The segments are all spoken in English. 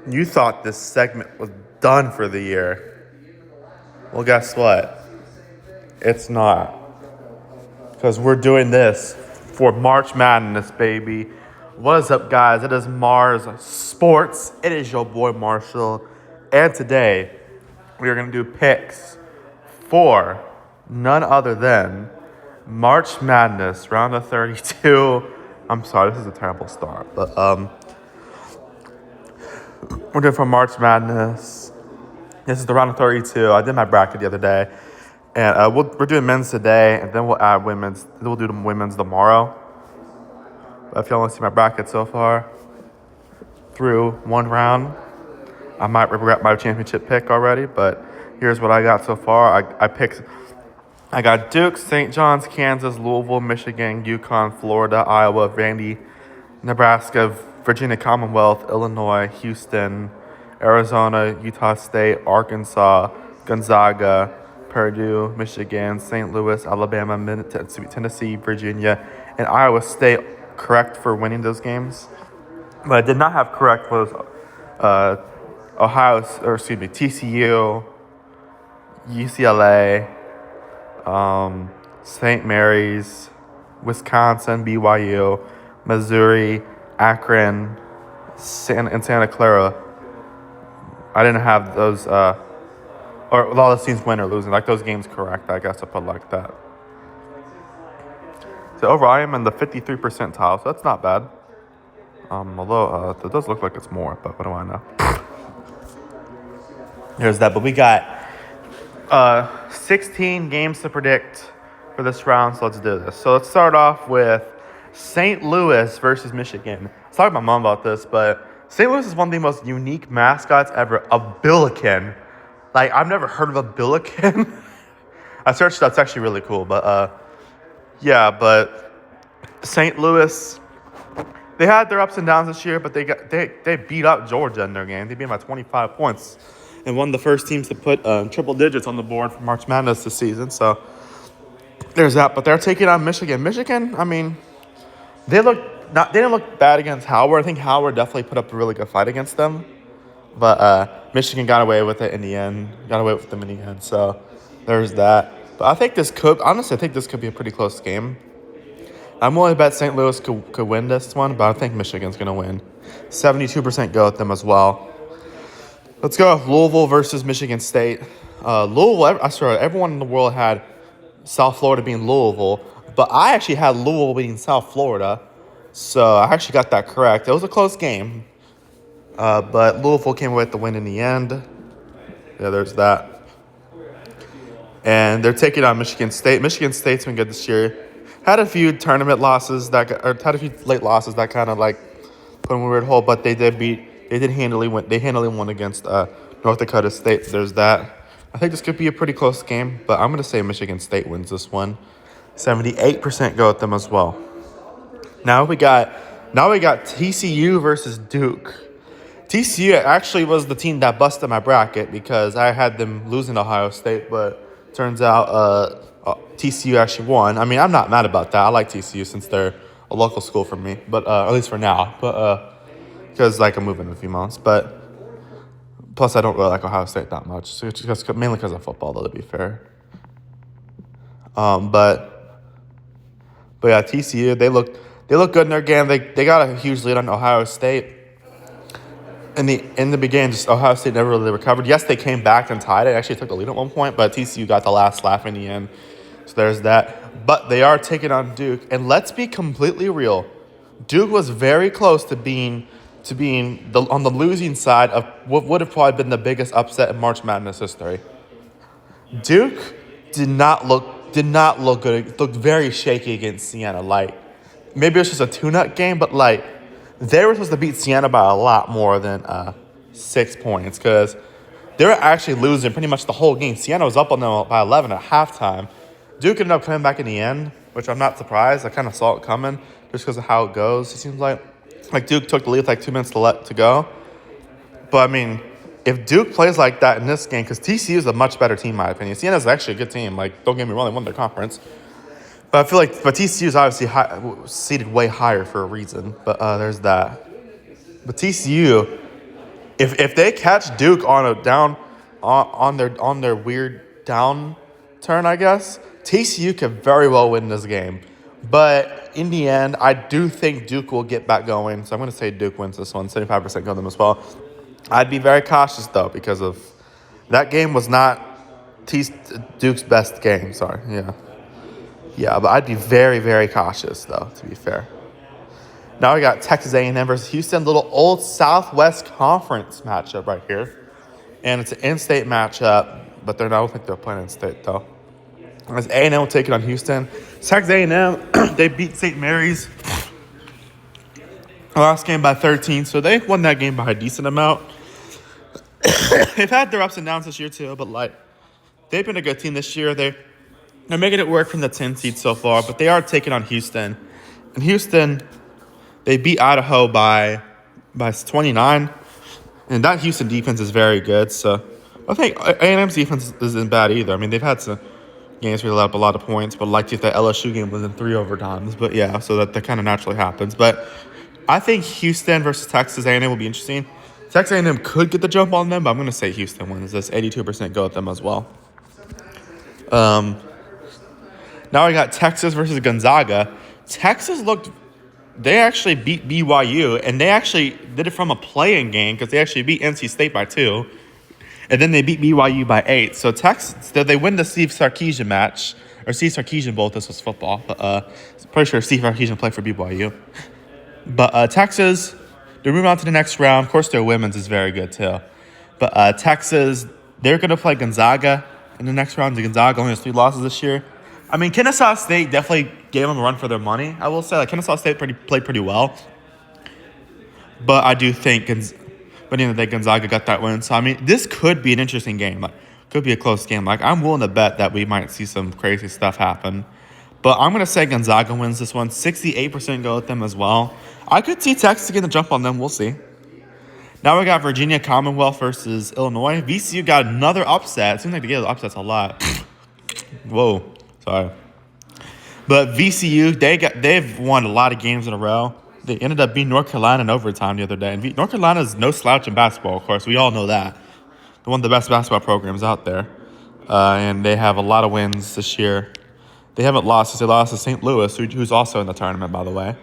You thought this segment was done for the year. Well, guess what? It's not. Because we're doing this for March Madness, baby. What is up, guys? It is Mars Sports. It is your boy Marshall. And today, we are going to do picks for none other than March Madness, round of 32. I'm sorry, this is a terrible start. But we're doing for March Madness. This is the round of 32. I did my bracket the other day. And we're doing men's today, and then we'll add women's. Then we'll do the women's tomorrow. But if y'all want to see my bracket so far, through one round, I might regret my championship pick already, but here's what I got so far. I got Duke, St. John's, Kansas, Louisville, Michigan, UConn, Florida, Iowa, Vandy, Nebraska, Virginia Commonwealth, Illinois, Houston, Arizona, Utah State, Arkansas, Gonzaga, Purdue, Michigan, St. Louis, Alabama, Tennessee, Virginia, and Iowa State correct for winning those games. But I did not have correct was TCU, UCLA, St. Mary's, Wisconsin, BYU, Missouri, Akron, and Santa Clara. I didn't have those, or all the teams win or losing, like those games correct, I guess, to put like that. So overall, I am in the 53 percentile, so that's not bad. Although it does look like it's more, but what do I know? Here's that, but we got 16 games to predict for this round, so let's do this. So let's start off with St. Louis versus Michigan. I was talking to my mom about this, but St. Louis is one of the most unique mascots ever. A Billiken. Like, I've never heard of a Billiken. I searched it up. It's actually really cool. But, yeah, but St. Louis, they had their ups and downs this year, but they beat up Georgia in their game. They beat them by 25 points and one of the first teams to put triple digits on the board for March Madness this season. So there's that. But they're taking on Michigan. Michigan, I mean, they didn't look bad against Howard. I think Howard definitely put up a really good fight against them. But Michigan got away with it in the end. Got away with them in the end. So there's that. But I think this could be a pretty close game. I'm willing to bet St. Louis could win this one, but I think Michigan's going to win. 72% go with them as well. Let's go Louisville versus Michigan State. Louisville, I swear, everyone in the world had South Florida being Louisville, but I actually had Louisville beating South Florida, so I actually got that correct. It was a close game, but Louisville came away with the win in the end. Yeah, there's that. And they're taking on Michigan State. Michigan State's been good this year. Had a few tournament losses had a few late losses that kind of like put them in a weird hole, but they did handily win. They handily won against North Dakota State. There's that. I think this could be a pretty close game, but I'm going to say Michigan State wins this one. 78% go with them as well. Now we got TCU versus Duke. TCU actually was the team that busted my bracket because I had them losing to Ohio State, but turns out TCU actually won. I mean, I'm not mad about that. I like TCU since they're a local school for me, but at least for now. But because like I'm moving in a few months, but plus I don't really like Ohio State that much, so it's just mainly because of football, though, to be fair. But yeah, TCU they look good in their game. They got a huge lead on Ohio State. In the beginning, just Ohio State never really recovered. Yes, they came back and tied it. Actually took the lead at one point, but TCU got the last laugh in the end. So there's that. But they are taking on Duke, and let's be completely real. Duke was very close to being on the losing side of what would have probably been the biggest upset in March Madness history. Duke did not look good. It looked very shaky against Siena. Like, maybe it was just a tune-up game, but like they were supposed to beat Siena by a lot more than 6 points because they were actually losing pretty much the whole game. Siena was up on them by 11 at halftime. Duke ended up coming back in the end, which I'm not surprised. I kind of saw it coming just because of how it goes. It seems like Duke took the lead with like 2 minutes to go. But, I mean, if Duke plays like that in this game, because TCU is a much better team, in my opinion. Siena is actually a good team. Like, don't get me wrong, they won their conference. But I feel like TCU is obviously seated way higher for a reason. But there's that. But TCU, If they catch Duke on a down on their weird downturn, I guess TCU could very well win this game. But in the end, I do think Duke will get back going. So I'm going to say Duke wins this one, 75% go them as well. I'd be very cautious though because of that game was not Duke's best game. Sorry, yeah, but I'd be very, very cautious though. To be fair. Now we got Texas A&M versus Houston, little old Southwest Conference matchup right here. And it's an in-state matchup, but I don't think they're playing in-state, though. As A&M will take it on Houston. Texas A&M, they beat St. Mary's last game by 13, so they won that game by a decent amount. They've had their ups and downs this year, too, but, they've been a good team this year. They're making it work from the 10 seed so far, but they are taking on Houston. And Houston, they beat Idaho by 29, and that Houston defense is very good. So I think A&M's defense isn't bad either. I mean, they've had some games where they let up a lot of points, but if that LSU game was in 3 overtimes. But yeah, so that kind of naturally happens. But I think Houston versus Texas A&M will be interesting. Texas A&M could get the jump on them, but I'm going to say Houston wins this. 82% go with them as well. Now we got Texas versus Gonzaga. Texas they actually beat BYU, and they actually did it from a play-in game because they actually beat NC State by 2, and then they beat BYU by 8. So Texas, they win the Steve Sarkisian match, or Steve Sarkisian Bowl. This was football, but I'm pretty sure Steve Sarkisian played for BYU. But Texas, they're moving on to the next round. Of course, their women's is very good too. But Texas, they're going to play Gonzaga in the next round. Gonzaga only has 3 losses this year. I mean, Kennesaw State definitely gave them a run for their money. I will say, Kennesaw State played pretty well. But I do think, but at the end of the day, Gonzaga got that win. So, I mean, this could be an interesting game. Could be a close game. I'm willing to bet that we might see some crazy stuff happen. But I'm going to say Gonzaga wins this one. 68% go with them as well. I could see Texas getting a jump on them. We'll see. Now we got Virginia Commonwealth versus Illinois. VCU got another upset. It seems like they get upsets a lot. Whoa. Sorry. But VCU, they've won a lot of games in a row. They ended up beating North Carolina in overtime the other day. And North Carolina is no slouch in basketball, of course. We all know that. They're one of the best basketball programs out there. And they have a lot of wins this year. They haven't lost since they lost to St. Louis, who's also in the tournament, by the way.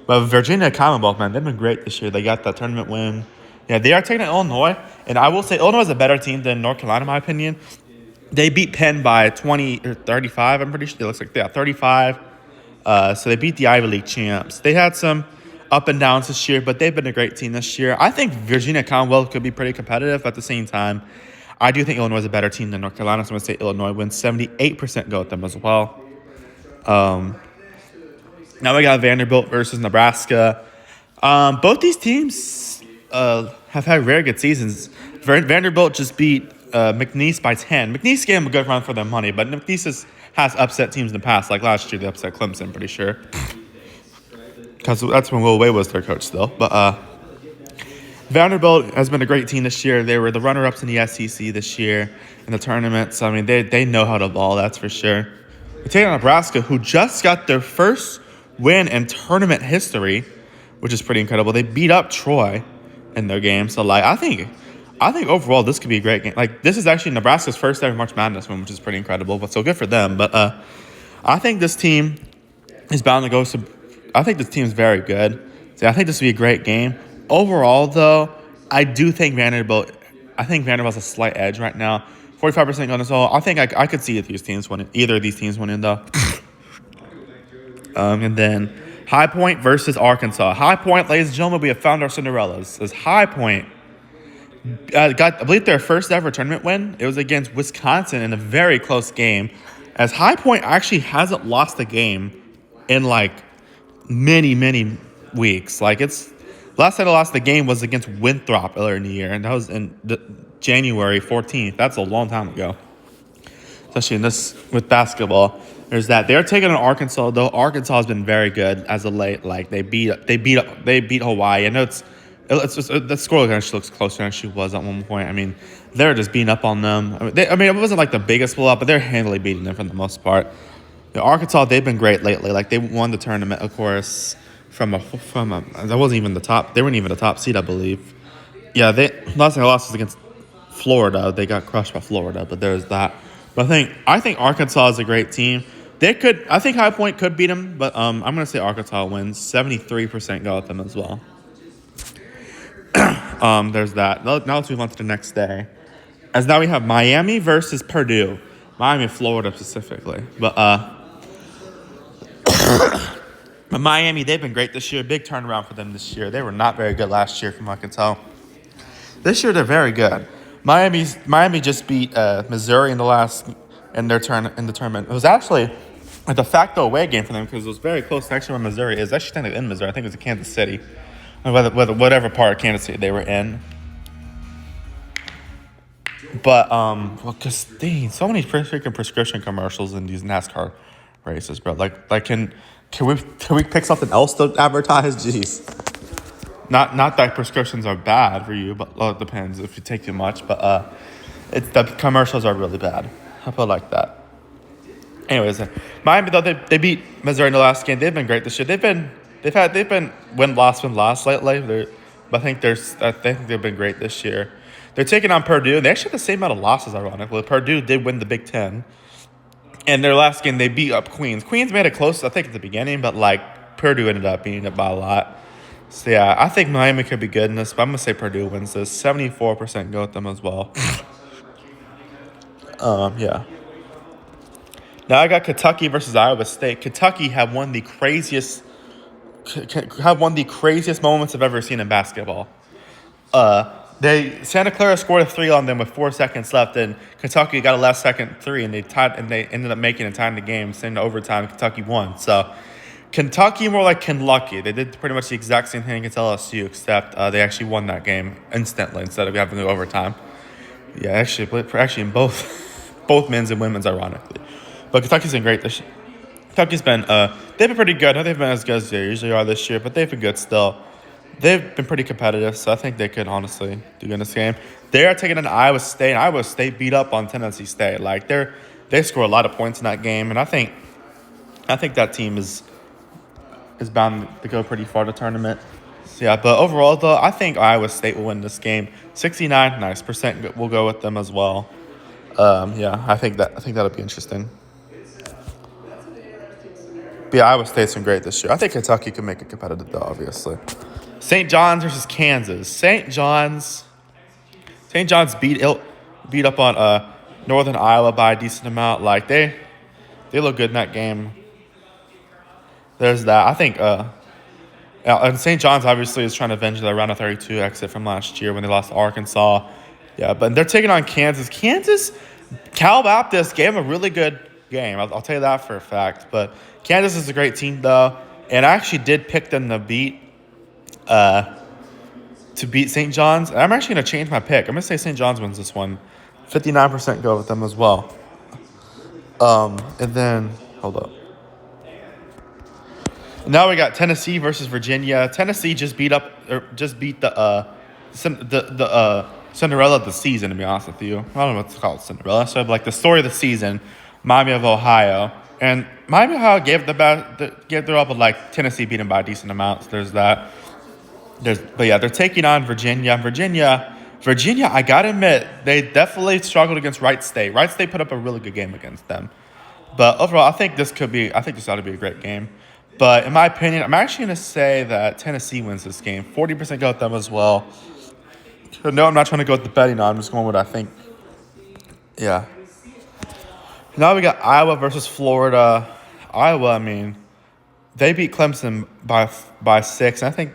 But Virginia Commonwealth, man, they've been great this year. They got that tournament win. Yeah, they are taking Illinois. And I will say Illinois is a better team than North Carolina, in my opinion. They beat Penn by 20 or 35, I'm pretty sure. It looks like, 35. So they beat the Ivy League champs. They had some up and downs this year, but they've been a great team this year. I think Virginia Commonwealth could be pretty competitive. At the same time, I do think Illinois is a better team than North Carolina, so I'm going to say Illinois wins. 78% go with them as well. Now we got Vanderbilt versus Nebraska. Both these teams have had very good seasons. Vanderbilt just beat McNeese by 10. McNeese gave them a good run for their money, but McNeese has upset teams in the past. Like last year, they upset Clemson, I'm pretty sure. Because that's when Will Wade was their coach still. But Vanderbilt has been a great team this year. They were the runner-ups in the SEC this year in the tournaments. I mean, they know how to ball, that's for sure. They take on Nebraska, who just got their first win in tournament history, which is pretty incredible. They beat up Troy in their game. So, I think overall this could be a great game. This is actually Nebraska's first ever March Madness win, which is pretty incredible. But so good for them. But I think this team is bound to go. I think this team is very good. So I think this would be a great game. Overall, though, I do think Vanderbilt. I think Vanderbilt has a slight edge right now. 45% on this all. I think I could see either of these teams winning though. And then High Point versus Arkansas. High Point, ladies and gentlemen, we have found our Cinderellas. As High Point got, I believe, their first ever tournament win. It was against Wisconsin in a very close game. As High Point actually hasn't lost a game in many, many weeks. Last time I lost the game was against Winthrop earlier in the year, and that was in January 14th. That's a long time ago. Especially in this with basketball. There's that. They're taking on Arkansas, though. Arkansas has been very good as of late. They beat Hawaii. I know the score actually looks closer than she was at one point. I mean, they're just beating up on them. It wasn't the biggest blowout, but they're handily beating them for the most part. Arkansas, they've been great lately. They won the tournament, of course, from that wasn't even the top. They weren't even the top seed, I believe. Yeah, they last thing I lost was against Florida. They got crushed by Florida, but there's that. But I think Arkansas is a great team. They could I think High Point could beat them, but I'm gonna say Arkansas wins. 73% go with them as well. There's that. Now let's move on to the next day. As now we have Miami versus Purdue. Miami, Florida specifically. But Miami, they've been great this year. Big turnaround for them this year. They were not very good last year, from what I can tell. This year they're very good. Miami just beat Missouri in the tournament. It was actually a de facto away game for them because it was very close to actually where Missouri is. Actually, technically in Missouri. I think it was in Kansas City, whatever part of Kansas City they were in. But because so many freaking prescription commercials in these NASCAR races, bro. Like can we pick something else to advertise? Jeez. Not that prescriptions are bad for you, but it depends if you take too much. But it's the commercials are really bad. I feel like that. Anyways, Miami though they beat Missouri in the last game. They've been great this year. They've been win loss lately. But I think they've been great this year. They're taking on Purdue. They actually have the same amount of losses, ironically. Purdue did win the Big Ten. And their last game, they beat up Queens. Queens made it close, I think, at the beginning, but, Purdue ended up beating it by a lot. So, yeah, I think Miami could be good in this, but I'm going to say Purdue wins this. 74% go with them as well. Yeah. Now I got Kentucky versus Iowa State. Kentucky have one of the craziest moments I've ever seen in basketball. Santa Clara scored a 3 on them with 4 seconds left, and Kentucky got a last second 3, and they ended up making it time the game, sending to overtime. Kentucky won. So Kentucky more like Kenlucky. They did pretty much the exact same thing against LSU, except they actually won that game instantly instead of having to go overtime. Yeah, actually in both men's and women's, ironically. But Kentucky's been great this year. Kentucky's been they've been pretty good. They've been as good as they usually are this year, but they've been good still. They've been pretty competitive, so I think they could honestly do good in this game. They are taking on Iowa State, and Iowa State beat up on Tennessee State. They score a lot of points in that game, and I think that team is bound to go pretty far in the tournament. So, yeah, but overall though, I think Iowa State will win this game. 69% will go with them as well. Yeah, I think that'll be interesting. But yeah, Iowa State's been great this year. I think Kentucky can make it competitive though, obviously. St. John's versus Kansas. St. John's beat up on Northern Iowa by a decent amount. They look good in that game. There's that. I think and St. John's obviously is trying to avenge their round of 32 exit from last year when they lost to Arkansas. Yeah, but they're taking on Kansas. Cal Baptist gave them a really good game. I'll tell you that for a fact. But Kansas is a great team though, and I actually did pick them to beat St. John's. And I'm actually going to change my pick. I'm going to say St. John's wins this one. 59% go with them as well. And then, hold up. Now we got Tennessee versus Virginia. Tennessee just beat the Cinderella of the season, to be honest with you. I don't know what to call it, Cinderella. So, the story of the season, Miami of Ohio. And Miami of Ohio gave their up with, Tennessee beat them by a decent amount. So there's that. But yeah, they're taking on Virginia. Virginia, I gotta admit, they definitely struggled against Wright State. Wright State put up a really good game against them. But overall, I think this ought to be a great game. But in my opinion, I'm actually gonna say that Tennessee wins this game. 40% go with them as well. No, I'm not trying to go with the betting on. I'm just going with what I think. Yeah. Now we got Iowa versus Florida. Iowa, they beat Clemson by 6. And I think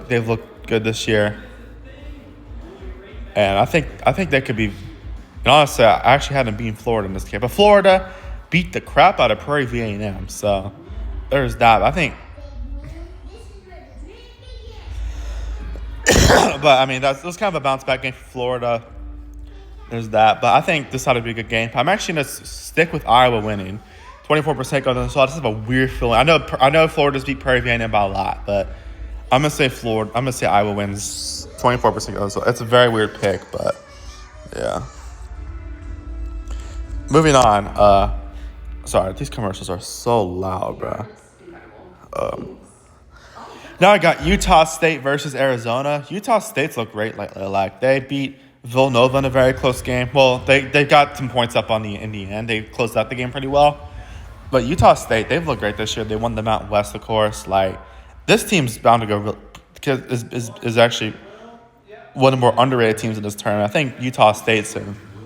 they've looked good this year. And I think they could be. And honestly, I actually hadn't beaten Florida in this game, but Florida beat the crap out of Prairie View A&M. So there's that. I think. But that was kind of a bounce back game for Florida. There's that. But I think this ought to be a good game. I'm actually gonna stick with Iowa winning. 24% go to them. So I just have a weird feeling. I know Florida's beat Prairie View A&M by a lot, but I'm gonna say Iowa wins. 24% go. So it's a very weird pick, but yeah. Moving on. Sorry, these commercials are so loud, bro. Now I got Utah State versus Arizona. Utah State's look great lately. Like they beat Villanova in a very close game. Well, they got some points up in the end. They closed out the game pretty well. But Utah State, they've looked great this year. They won the Mountain West, of course. Like this team's bound to go because is actually one of the more underrated teams in this tournament. I think Utah State's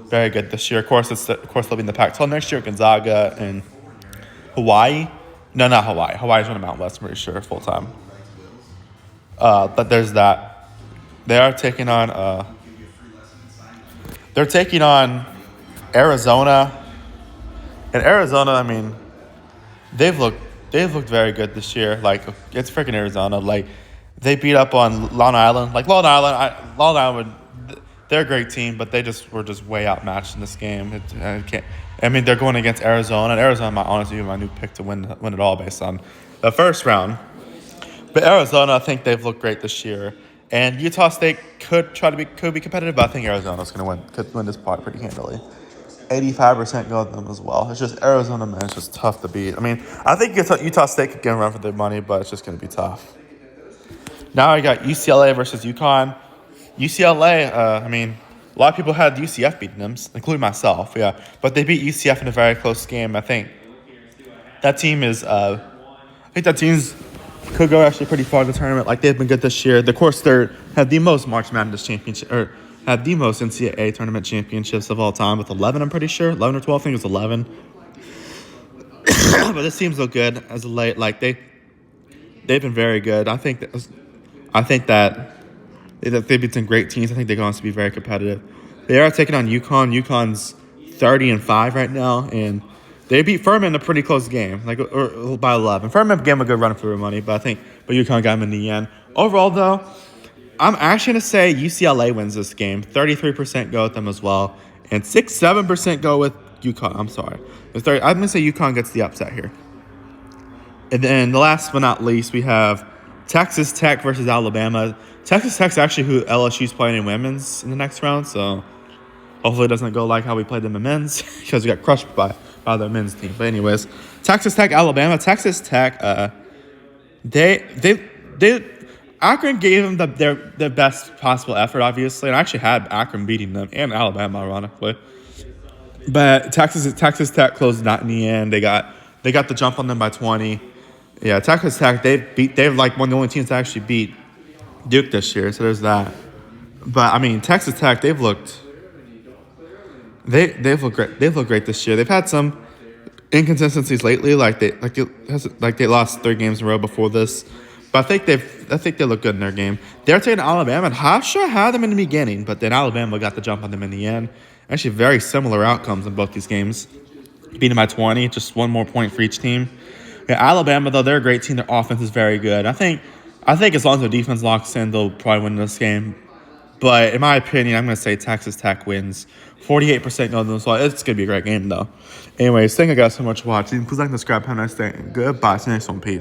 very good this year. Of course, they'll be in the Pac-12 next year. Gonzaga and Hawaii. No, not Hawaii. Hawaii's on the Mountain West, I'm pretty sure, full time. But there's that. They are taking on. They're taking on Arizona. And Arizona, I mean, they've looked very good this year. Like it's freaking Arizona. Like they beat up on Long Island. Like Long Island, they're a great team, but they were way outmatched in this game. They're going against Arizona, and Arizona might honestly be my new pick to win it all based on the first round. But Arizona, I think they've looked great this year, and Utah State could be competitive, but I think Arizona's could win this part pretty handily. 85% go with them as well. It's just Arizona, man. It's just tough to beat. I mean, I think Utah State could get a run for their money, but it's just going to be tough. Now I got UCLA versus UConn. UCLA, a lot of people had UCF beating them, including myself, yeah. But they beat UCF in a very close game. I think that team could go actually pretty far in the tournament. Like they've been good this year. Of course, they have the most March Madness championship, or have the most NCAA tournament championships of all time with 11. I'm pretty sure 11 or 12. I think it was 11. But this team's look good as of late. Like they've been very good. I think that they beat some great teams. I think they're going to be very competitive. They are taking on UConn. UConn's 30-5 right now, and they beat Furman in a pretty close game, or by 11. Furman gave them a good run for their money, but UConn got them in the end. Overall, though, I'm actually going to say UCLA wins this game. 33% go with them as well, and 7% go with UConn. I'm sorry. I'm going to say UConn gets the upset here. And then the last but not least, we have Texas Tech versus Alabama. Texas Tech's actually who LSU's playing in women's in the next round, so hopefully it doesn't go like how we played them in men's because we got crushed by the men's team. But anyways, Texas Tech, Alabama. Texas Tech, Akron gave them their best possible effort, obviously, and I actually had Akron beating them and Alabama, ironically. But Texas Tech closed out in the end. They got the jump on them by 20. Yeah, Texas Tech, they're like one of the only teams that actually beat Duke this year, so there's that. But I mean, Texas Tech, they've looked great. They've looked great this year. They've had some inconsistencies lately, like they lost 3 games in a row before this. But I think they look good in their game. They're taking Alabama, and Hofstra had them in the beginning, but then Alabama got the jump on them in the end. Actually, very similar outcomes in both these games. Beating them by 20, just one more point for each team. Yeah, Alabama, though, they're a great team. Their offense is very good. I think as long as their defense locks in, they'll probably win this game. But in my opinion, I'm going to say Texas Tech wins. 48% go to them, so it's going to be a great game, though. Anyways, thank you guys so much for watching. Please like and subscribe. Have a nice day. Goodbye. See you next one. Peace.